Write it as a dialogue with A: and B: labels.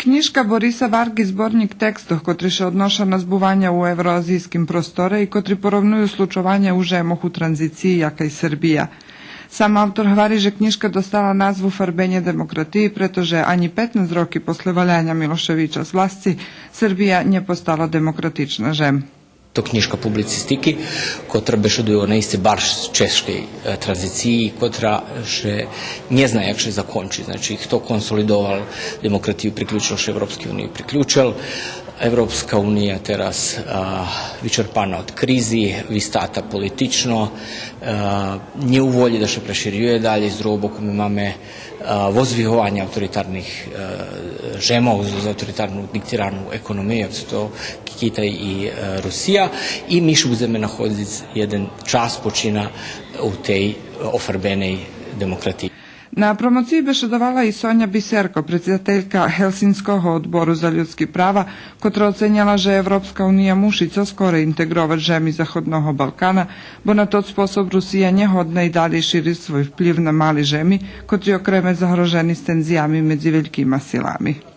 A: Knižka Borisa Vargi zbornik tekstov, kotri še odnoša na zbuvanja u evroazijskim prostore i kotri porovnuju slučovanja u žemoh u tranziciji, jaka i Srbija. Sam autor hvari, že knjižka dostala nazvu Farbenje demokratiji, pretože ani 15 roky posle valjanja Miloševića z vlasti Srbija nje postala demokratična žem.
B: To knižka publicistiki, kotra беше do naiste baš češkej tranziciji, kotra še nie zna jak še zakonči. Znači, kto konsolidoval demokratiju, priključil še Evropski uniji, priključil. Evropska unija teraz vyčerpana od krizi, vystata politično, nie u volji da še preširjuje dalje, z druhog boku my máme vozvihovanje autoritarnih žemov, z autoritarnu diktiranu ekonomiju, jak su to Kitaj i Rusija, i mi še budeme nahoditi jedan čas počina u tej ofarbenej demokratiji.
A: Na promociji bešedovala i Sonja Biserko, predsjedateljka Helsinskog odboru za ljudski prava, kotra ocenjala, že Evropska unija muši co skoro integrovat žemi Zahodnog Balkana, bo na tot sposob Rusija njehodne i dalje širi svoj vpliv na mali žemi, kotri okreme zagroženi s tenzijami među velikima silami.